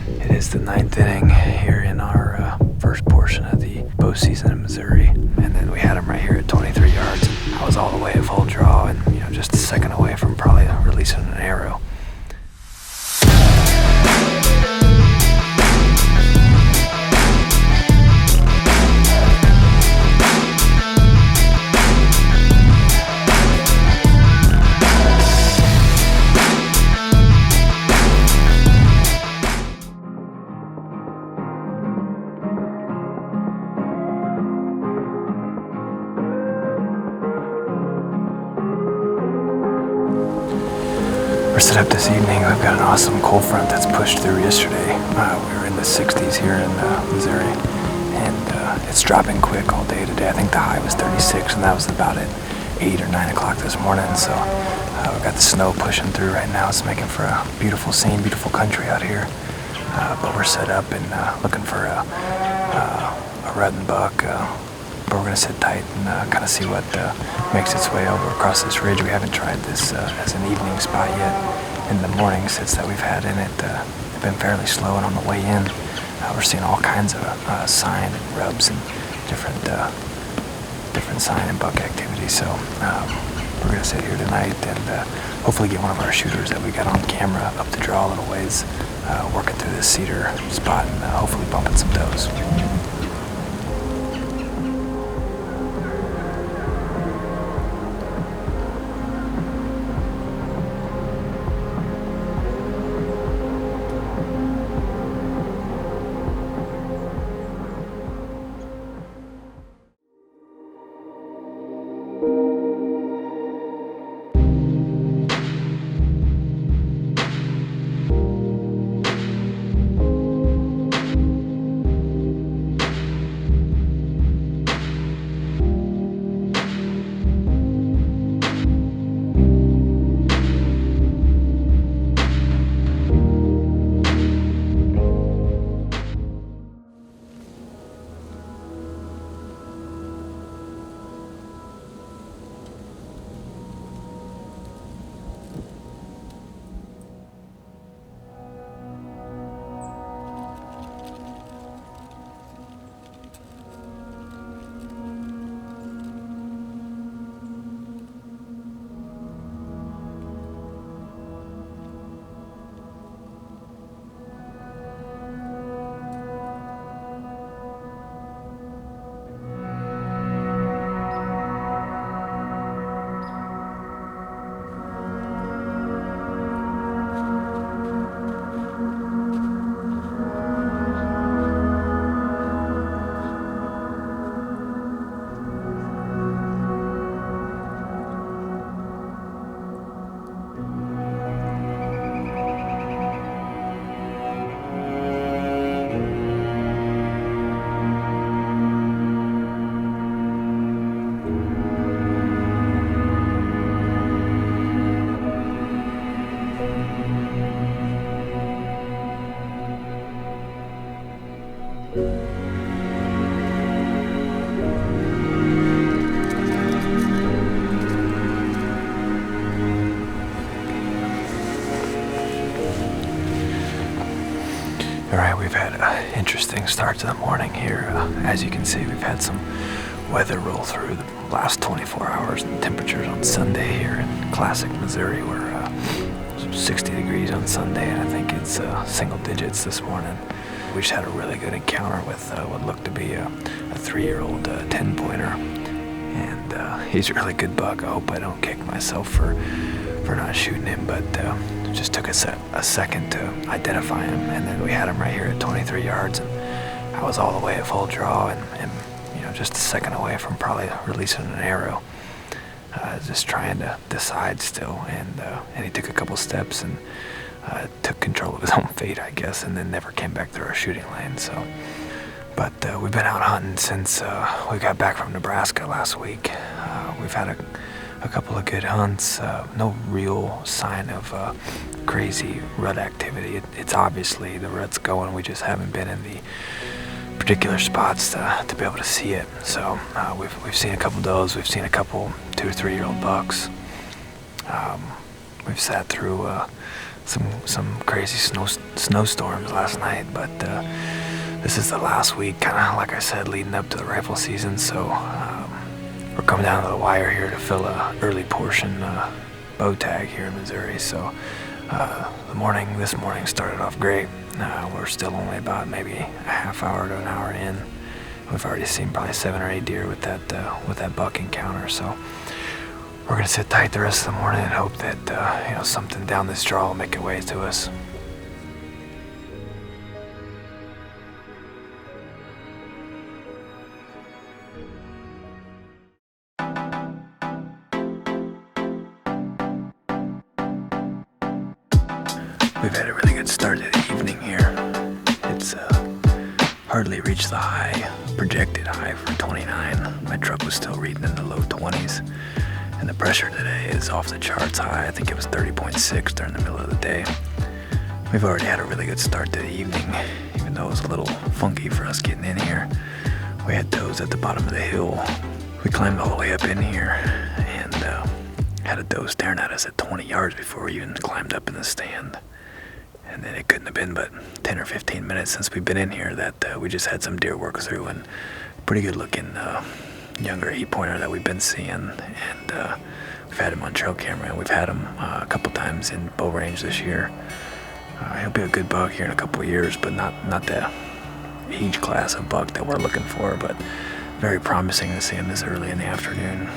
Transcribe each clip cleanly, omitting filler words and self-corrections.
It is the 9th inning here in our first portion of the bow season in Missouri, and then we had him right here at 23 yards. I was all the way at full draw, and just a second away from probably releasing an arrow. We're set up this evening. We've got an awesome cold front that's pushed through yesterday. We were in the 60s here in Missouri, and it's dropping quick all day today. I think the high was 36, and that was about at 8 or 9 o'clock this morning. So we've got the snow pushing through right now. It's making for a beautiful scene, beautiful country out here. But we're set up and looking for a rutting buck. But we're going to sit tight and kind of see what makes its way over across this ridge. We haven't tried this as an evening spot yet. In the morning sits that we've had in it, they've been fairly slow, and on the way in, we're seeing all kinds of sign and rubs and different sign and buck activity. So we're going to sit here tonight and hopefully get one of our shooters that we got on camera up the draw a little ways, working through this cedar spot and hopefully bumping some does. Alright, we've had an interesting start to the morning here. As you can see, we've had some weather roll through the last 24 hours, and temperatures on Sunday here in classic Missouri were 60 degrees on Sunday, and I think it's single digits this morning. We just had a really good encounter with what looked to be a 3-year-old 10-pointer, and he's a really good buck. I hope I don't kick myself for not shooting him, but it just took a second to identify him, and then we had him right here at 23 yards, and I was all the way at full draw, and just a second away from probably releasing an arrow. Just trying to decide still, and he took a couple steps and took control of his own fate, I guess, and then never came back through our shooting lane. So, but we've been out hunting since we got back from Nebraska last week. We've had a couple of good hunts. No real sign of crazy rut activity. It's obviously the rut's going. We just haven't been in the particular spots to be able to see it. So we've seen a couple does. We've seen a couple 2 or 3 year old bucks. We've sat through some crazy snowstorms last night, but this is the last week, kind of like I said, leading up to the rifle season. So we're coming down to the wire here to fill a early portion bow tag here in Missouri. So this morning started off great. We're still only about maybe a half hour to an hour in. We've already seen probably 7 or 8 deer with that buck encounter. So we're gonna sit tight the rest of the morning and hope that something down this draw will make its way to us. We've had a really good start to the evening here. It's hardly reached the projected high for 29. My truck was still reading in the low 20s. And the pressure today is off the charts high. I think it was 30.6 during the middle of the day. We've already had a really good start to the evening, even though it was a little funky for us getting in here. We had does at the bottom of the hill. We climbed all the way up in here and had a doe staring at us at 20 yards before we even climbed up in the stand. And then it couldn't have been but 10 or 15 minutes since we've been in here that we just had some deer work through, and pretty good looking younger heat pointer that we've been seeing, and we've had him on trail camera, and we've had him a couple times in bow range this year. He'll be a good buck here in a couple of years, but not the age class of buck that we're looking for, but very promising to see him this early in the afternoon.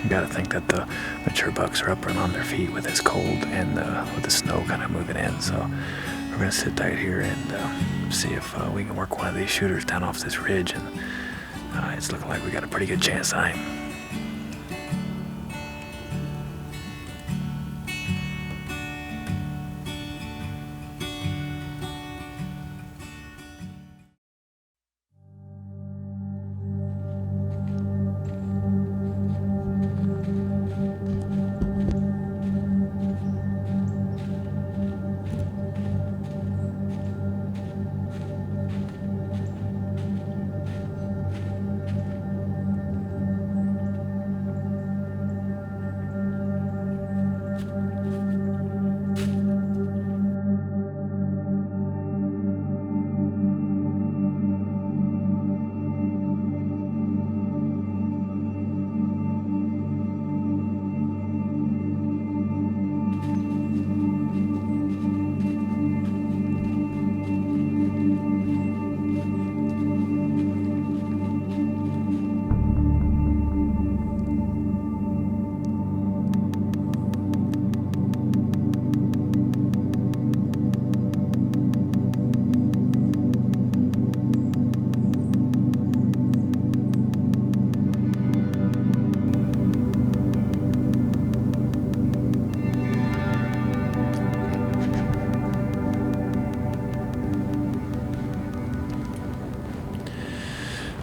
You gotta think that the mature bucks are up and on their feet with this cold and with the snow kind of moving in. So we're gonna sit tight here and see if we can work one of these shooters down off this ridge, and it's looking like we got a pretty good chance tonight.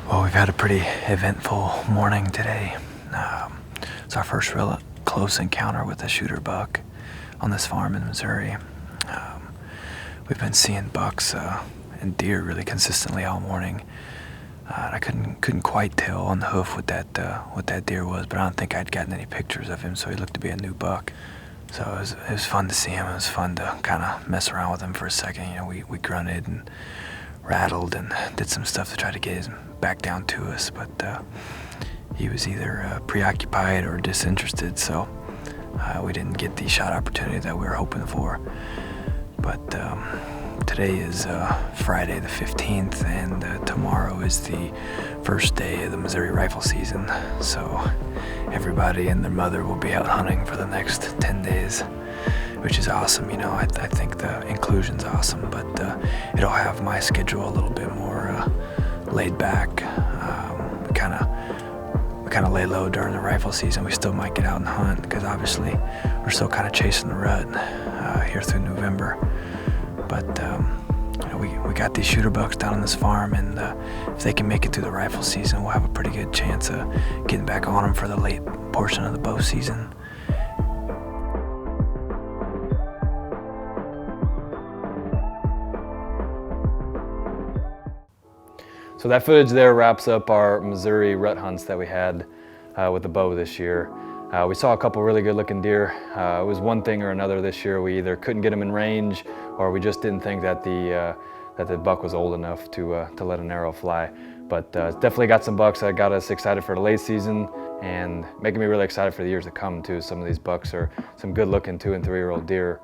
Well, we've had a pretty eventful morning today. It's our first real close encounter with a shooter buck on this farm in Missouri. We've been seeing bucks and deer really consistently all morning. I couldn't quite tell on the hoof what that deer was, but I don't think I'd gotten any pictures of him, so he looked to be a new buck. So it was fun to see him. It was fun to kind of mess around with him for a second. We grunted and rattled and did some stuff to try to get him back down to us, but he was either preoccupied or disinterested, so we didn't get the shot opportunity that we were hoping for. But today is Friday the 15th, and tomorrow is the first day of the Missouri rifle season, so everybody and their mother will be out hunting for the next 10 days, which is awesome. I think the inclusion's awesome, but it'll have my schedule a little bit more laid back. We kind of lay low during the rifle season. We still might get out and hunt because obviously we're still kind of chasing the rut here through November. But we got these shooter bucks down on this farm, and if they can make it through the rifle season, we'll have a pretty good chance of getting back on them for the late portion of the bow season. So that footage there wraps up our Missouri rut hunts that we had with the bow this year. We saw a couple really good looking deer. It was one thing or another this year. We either couldn't get them in range, or we just didn't think that the buck was old enough to let an arrow fly. But definitely got some bucks that got us excited for the late season and making me really excited for the years to come too. Some of these bucks are some good looking 2- and 3-year-old deer.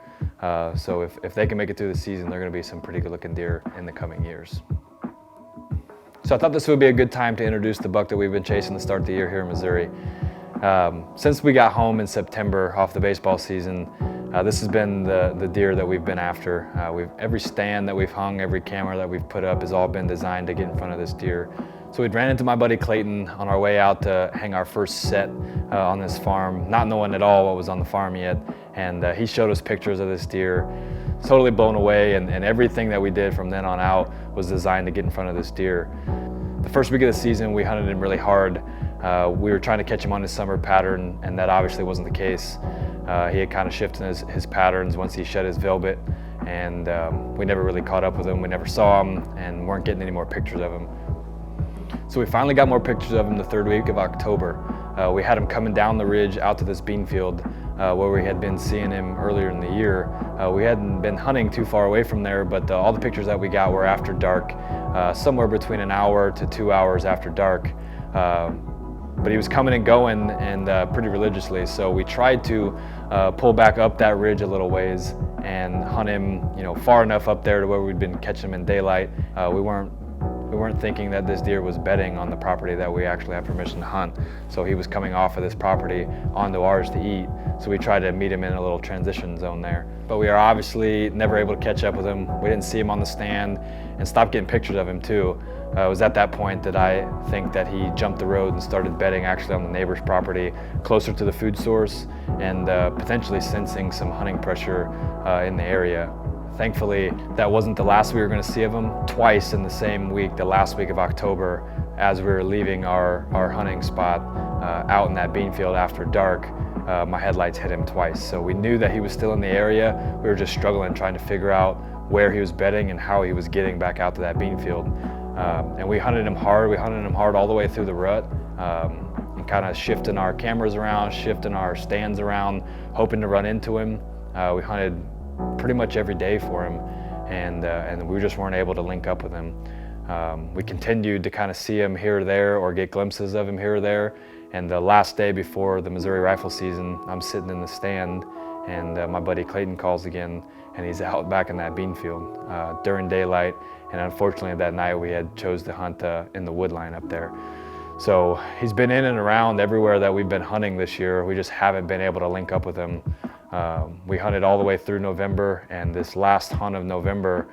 So if they can make it through the season, they're gonna be some pretty good looking deer in the coming years. So I thought this would be a good time to introduce the buck that we've been chasing to start the year here in Missouri. Since we got home in September off the baseball season, this has been the deer that we've been after. Every stand that we've hung, every camera that we've put up has all been designed to get in front of this deer. So we ran into my buddy Clayton on our way out to hang our first set on this farm, not knowing at all what was on the farm yet. And he showed us pictures of this deer, totally blown away, and everything that we did from then on out was designed to get in front of this deer. The first week of the season, we hunted him really hard. We were trying to catch him on his summer pattern, and that obviously wasn't the case. He had kind of shifted his patterns once he shed his velvet, and we never really caught up with him. We never saw him and weren't getting any more pictures of him. So we finally got more pictures of him the third week of October. We had him coming down the ridge out to this bean field where we had been seeing him earlier in the year. We hadn't been hunting too far away from there, but all the pictures that we got were after dark, somewhere between an hour to 2 hours after dark. But he was coming and going and pretty religiously, so we tried to pull back up that ridge a little ways and hunt him, far enough up there to where we'd been catching him in daylight. We weren't thinking that this deer was bedding on the property that we actually had permission to hunt. So he was coming off of this property onto ours to eat. So we tried to meet him in a little transition zone there. But we are obviously never able to catch up with him. We didn't see him on the stand and stopped getting pictures of him too. It was at that point that I think that he jumped the road and started bedding actually on the neighbor's property, closer to the food source, and potentially sensing some hunting pressure in the area. Thankfully, that wasn't the last we were going to see of him. Twice in the same week, the last week of October, as we were leaving our hunting spot out in that bean field after dark, my headlights hit him twice. So we knew that he was still in the area. We were just struggling trying to figure out where he was bedding and how he was getting back out to that bean field. And we hunted him hard. We hunted him hard all the way through the rut, and kind of shifting our cameras around, shifting our stands around, hoping to run into him. We hunted pretty much every day for him, and we just weren't able to link up with him. We continued to kind of see him here or there or get glimpses of him here or there. And the last day before the Missouri rifle season, I'm sitting in the stand, and my buddy Clayton calls again, and he's out back in that bean field during daylight. And unfortunately that night we had chose to hunt in the wood line up there. So he's been in and around everywhere that we've been hunting this year. We just haven't been able to link up with him. We hunted all the way through November, and this last hunt of November,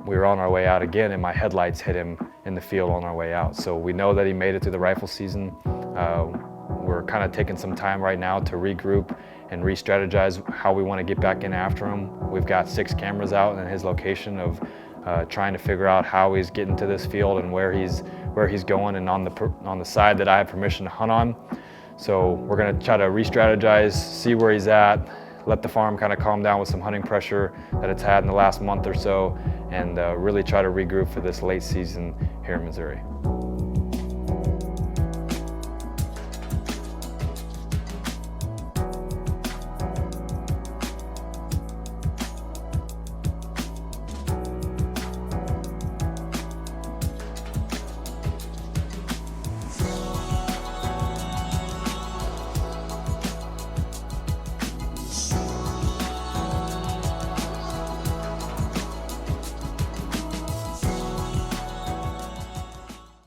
we were on our way out again, and my headlights hit him in the field on our way out. So we know that he made it through the rifle season. We're kind of taking some time right now to regroup and re-strategize how we want to get back in after him. We've got 6 cameras out in his location of trying to figure out how he's getting to this field and where he's going, and on the side that I have permission to hunt on. So we're going to try to re-strategize, see where he's at, let the farm kind of calm down with some hunting pressure that it's had in the last month or so, and really try to regroup for this late season here in Missouri.